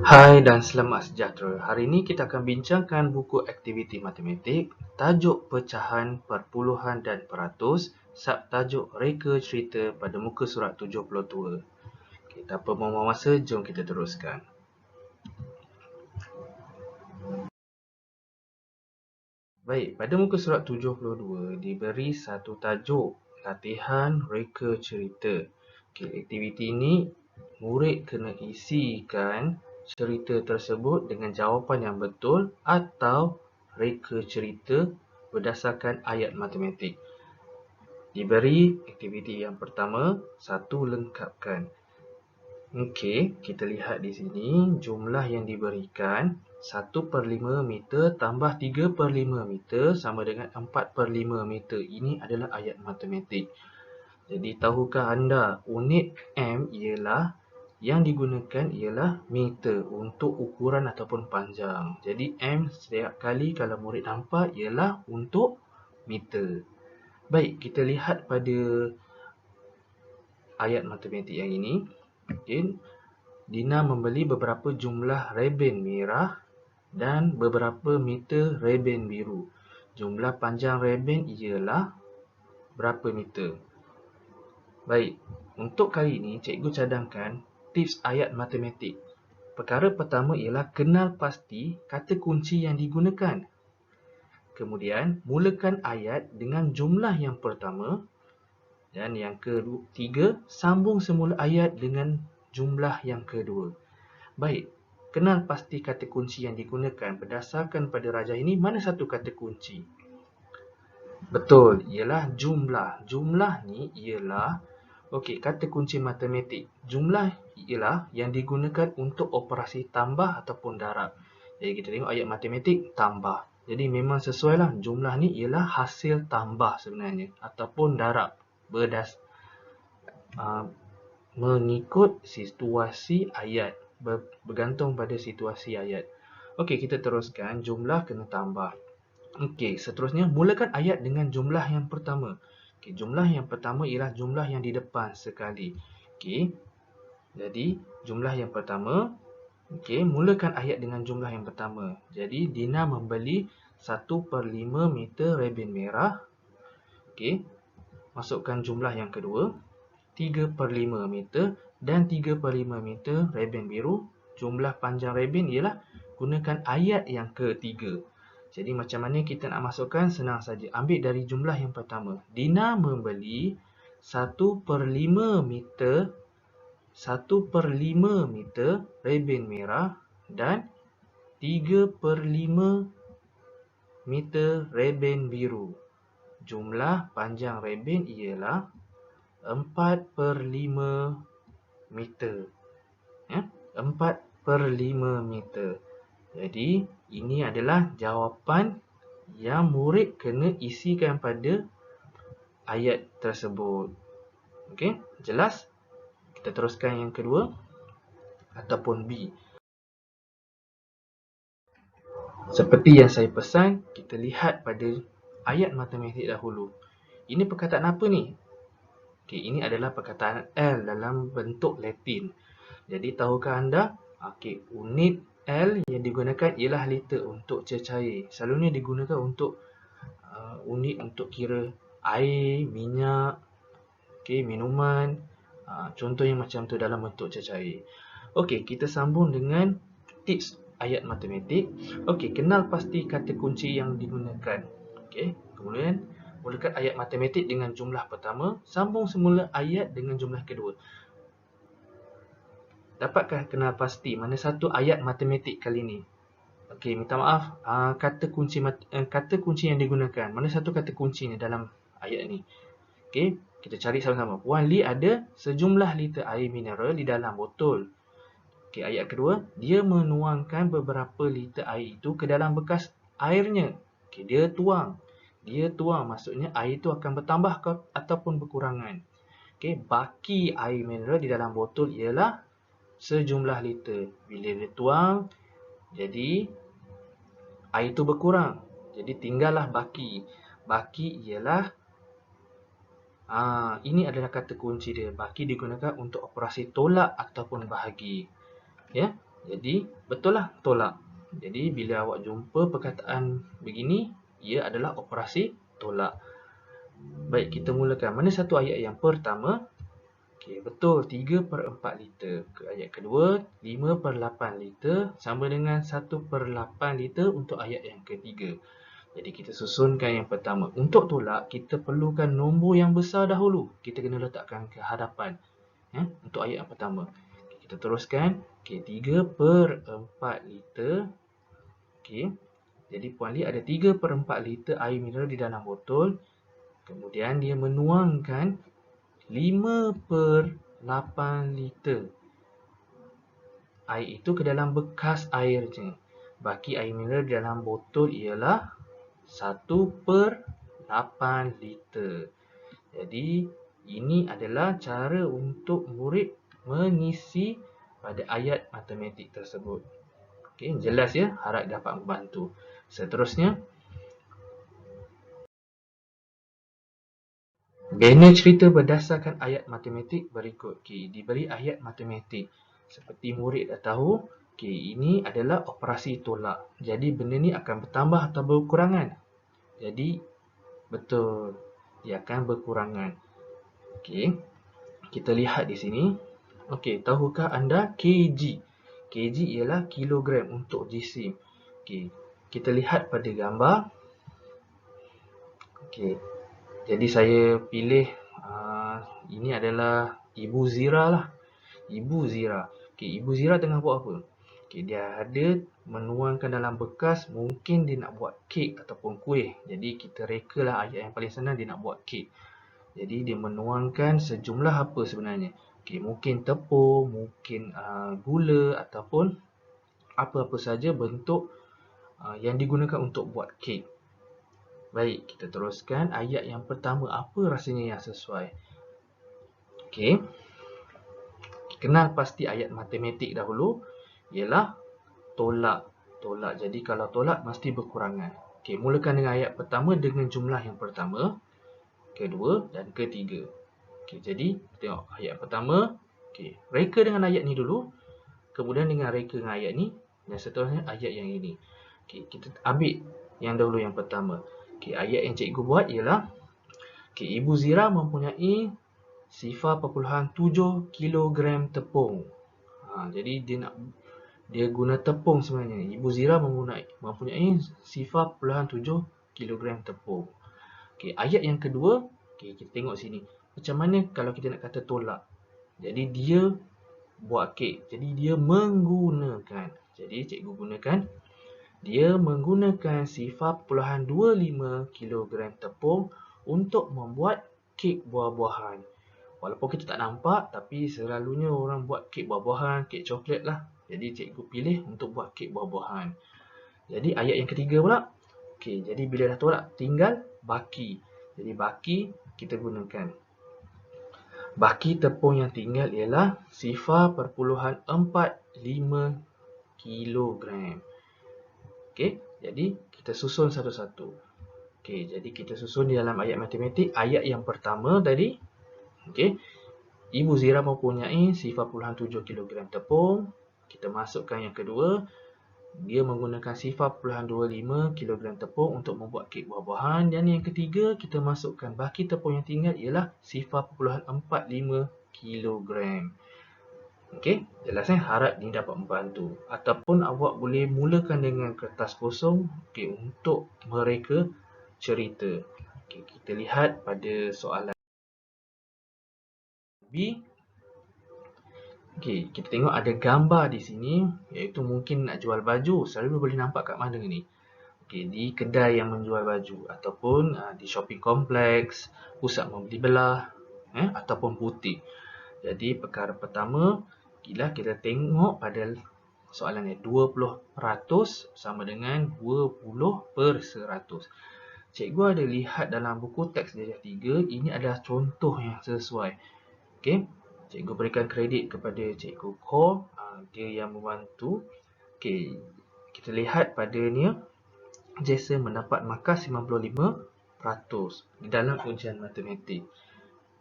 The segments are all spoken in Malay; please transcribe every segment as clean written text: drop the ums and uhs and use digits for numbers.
Hai dan selamat sejahtera. Hari ini kita akan bincangkan buku aktiviti matematik, tajuk pecahan, perpuluhan dan peratus, subtajuk reka cerita pada muka surat 72. Okay, tanpa membuang masa, jom kita teruskan. Baik, pada muka surat 72 diberi satu tajuk, latihan reka cerita. Okay, aktiviti ini murid kena isikan cerita tersebut dengan jawapan yang betul atau reka cerita berdasarkan ayat matematik. Diberi aktiviti yang pertama, satu lengkapkan. Okey, kita lihat di sini jumlah yang diberikan 1/5 meter tambah 3/5 meter sama dengan 4/5 meter. Ini adalah ayat matematik. Jadi tahukah anda unit M ialah yang digunakan ialah meter untuk ukuran ataupun panjang. Jadi M setiap kali kalau murid nampak ialah untuk meter. Baik, kita lihat pada ayat matematik yang ini. Okay. Dina membeli beberapa jumlah reben merah dan beberapa meter reben biru. Jumlah panjang reben ialah berapa meter? Baik, untuk kali ini cikgu cadangkan tips ayat matematik. Perkara pertama ialah kenal pasti kata kunci yang digunakan. Kemudian, mulakan ayat dengan jumlah yang pertama. Dan yang ketiga, sambung semula ayat dengan jumlah yang kedua. Baik, kenal pasti kata kunci yang digunakan berdasarkan pada rajah ini. Mana satu kata kunci? Betul, ialah jumlah. Jumlah ni ialah, okey, kata kunci matematik. Jumlah ialah yang digunakan untuk operasi tambah ataupun darab. Jadi kita tengok ayat matematik tambah. Jadi memang sesuai lah, jumlah ni ialah hasil tambah sebenarnya ataupun darab mengikut situasi ayat, bergantung pada situasi ayat. Okey, kita teruskan, jumlah kena tambah. Okey, seterusnya mulakan ayat dengan jumlah yang pertama. Okey, jumlah yang pertama ialah jumlah yang di depan sekali. Okey. Jadi, jumlah yang pertama, okey, mulakan ayat dengan jumlah yang pertama. Jadi, Dina membeli 1/5 meter reben merah. Okey. Masukkan jumlah yang kedua, 3/5 meter dan 3/5 meter reben biru. Jumlah panjang reben ialah gunakan ayat yang ketiga. Jadi macam mana kita nak masukkan? Senang saja. Ambil dari jumlah yang pertama. Dina membeli 1/5 meter 1/5 meter reben merah dan 3/5 meter reben biru. Jumlah panjang reben ialah 4/5 meter. Ya, 4/5 meter. Jadi, ini adalah jawapan yang murid kena isikan pada ayat tersebut. Okey, jelas? Kita teruskan yang kedua ataupun B. Seperti yang saya pesan, kita lihat pada ayat matematik dahulu. Ini perkataan apa ni? Okey, ini adalah perkataan L dalam bentuk Latin. Jadi tahukah anda, okey, unit L yang digunakan ialah liter untuk cecair. Selalunya digunakan untuk unit untuk kira air, minyak, okey, minuman. Contohnya macam tu dalam bentuk cecair. Okey, kita sambung dengan tips ayat matematik. Okey, kenal pasti kata kunci yang digunakan. Okey, kemudian mulakan ayat matematik dengan jumlah pertama, sambung semula ayat dengan jumlah kedua. Dapatkah kenal pasti mana satu ayat matematik kali ini? Okey, minta maaf, kata kunci yang digunakan. Mana satu kata kuncinya dalam ayat ini? Okey, kita cari sama-sama. Puan Lee ada sejumlah liter air mineral di dalam botol. Okey, ayat kedua, dia menuangkan beberapa liter air itu ke dalam bekas airnya. Okey, dia tuang. Dia tuang, maksudnya air itu akan bertambah ataupun berkurangan. Okey, baki air mineral di dalam botol ialah sejumlah liter. Bila dia tuang, jadi air itu berkurang. Jadi tinggallah baki. Baki ialah ini adalah kata kunci dia. Baki digunakan untuk operasi tolak ataupun bahagi. Ya. Jadi betul lah tolak. Jadi bila awak jumpa perkataan begini, ia adalah operasi tolak. Baik, kita mulakan. Mana satu ayat yang pertama? Okey, betul, 3/4 liter. Ayat kedua, 5/8 liter sama dengan 1/8 liter untuk ayat yang ketiga. Jadi kita susunkan yang pertama. Untuk tolak, kita perlukan nombor yang besar dahulu. Kita kena letakkan ke hadapan. Untuk ayat yang pertama. Okay, kita teruskan. Okay, 3/4 liter. Okay. Jadi Puan Li ada 3/4 liter air mineral di dalam botol. Kemudian dia menuangkan 5/8 liter air itu ke dalam bekas airnya. Baki air mineral di dalam botol ialah 1/8 liter. Jadi ini adalah cara untuk murid mengisi pada ayat matematik tersebut. Okey, jelas ya? Harap dapat membantu. Seterusnya, bina cerita berdasarkan ayat matematik berikut. Okay, diberi ayat matematik. Seperti murid dah tahu, okay, ini adalah operasi tolak. Jadi benda ni akan bertambah atau berkurangan. Jadi betul, dia akan berkurangan. Okay, kita lihat di sini. Okay, tahukah anda kg? Kg ialah kilogram untuk jisim. Okay, kita lihat pada gambar. Okay, jadi saya pilih ini adalah Ibu Zira lah. Ibu Zira. Okay, Ibu Zira tengah buat apa? Okay, dia ada menuangkan dalam bekas. Mungkin dia nak buat kek ataupun kuih. Jadi kita rekalah ayat yang paling senang dia nak buat kek. Jadi dia menuangkan sejumlah apa sebenarnya? Okay, mungkin tepung, mungkin gula ataupun apa-apa saja bentuk yang digunakan untuk buat kek. Baik, kita teruskan ayat yang pertama. Apa rasanya yang sesuai? Okey. Kenal pasti ayat matematik dahulu. Ialah tolak. Tolak. Jadi kalau tolak mesti berkurangan. Okey, mulakan dengan ayat pertama dengan jumlah yang pertama, kedua dan ketiga. Okey, jadi tengok ayat pertama. Okey, reka dengan ayat ni dulu. Kemudian dengan reka dengan ayat ni. Dan seterusnya ayat yang ini. Okey, kita ambil yang dahulu yang pertama. Okey, ayat yang cikgu buat ialah Ibu Zira mempunyai 0.7 kilogram tepung. Jadi dia guna tepung sebenarnya. Ibu Zira mempunyai 0.7 kilogram tepung. Okey, ayat yang kedua, kita tengok sini. Macam mana kalau kita nak kata tolak? Jadi dia buat kek. Jadi dia menggunakan. Jadi cikgu gunakan. Dia menggunakan 0.25 kilogram tepung untuk membuat kek buah-buahan. Walaupun kita tak nampak, tapi selalunya orang buat kek buah-buahan, kek coklat lah. Jadi cikgu pilih untuk buat kek buah-buahan. Jadi ayat yang ketiga pula. Okey, jadi bila dah tolak, tinggal baki. Jadi baki kita gunakan. Baki tepung yang tinggal ialah 0.45 kilogram. Okey, jadi kita susun satu-satu. Okey, jadi kita susun di dalam ayat matematik. Ayat yang pertama tadi. Okey, Ibu Zira mempunyai 0.7 kilogram tepung. Kita masukkan yang kedua. Dia menggunakan 0.25 kilogram tepung untuk membuat kek buah-buahan. Dan yang ketiga, kita masukkan baki tepung yang tinggal ialah 0.45 kilogram. Okey, jelas harap ini dapat membantu. Ataupun awak boleh mulakan dengan kertas kosong untuk mereka cerita. Okey, kita lihat pada soalan B. Okey, kita tengok ada gambar di sini, iaitu mungkin nak jual baju. Selalu boleh nampak kat mana ni? Okey, di kedai yang menjual baju ataupun di shopping kompleks, pusat membeli belah, ataupun butik. Jadi perkara pertama, kita tengok pada soalan ni 20% sama dengan 20/100. Cikgu ada lihat dalam buku teks darjah 3, ini adalah contoh yang sesuai. Okey, cikgu berikan kredit kepada cikgu Ko, dia yang membantu. Okey, kita lihat pada ni Jason mendapat markah 95% di dalam ujian matematik.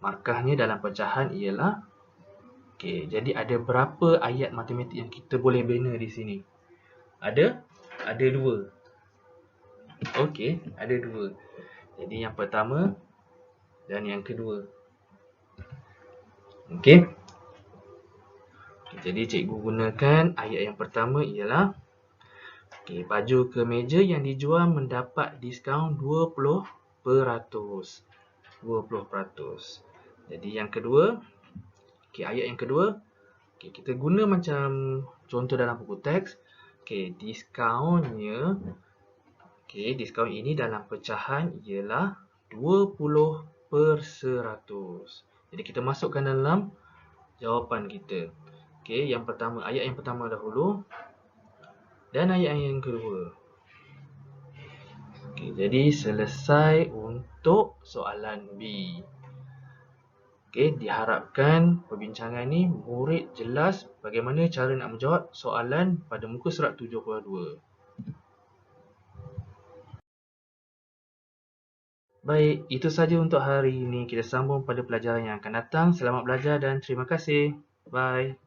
Markahnya dalam pecahan ialah Okey, jadi ada berapa ayat matematik yang kita boleh bina di sini? Ada? Ada dua. Okey, ada dua. Jadi yang pertama dan yang kedua. Okey. Jadi cikgu gunakan ayat yang pertama ialah baju kemeja yang dijual mendapat diskaun 20%. 20%. Jadi yang kedua, ayat yang kedua, kita guna macam contoh dalam buku teks. Diskaunnya, diskaun ini dalam pecahan ialah 20%. Jadi kita masukkan dalam jawapan kita. Yang pertama, ayat yang pertama dahulu dan ayat yang kedua. Jadi selesai untuk soalan B. Diharapkan perbincangan ni murid jelas bagaimana cara nak menjawab soalan pada muka surat 72. Baik, itu saja untuk hari ini. Kita sambung pada pelajaran yang akan datang. Selamat belajar dan terima kasih. Bye.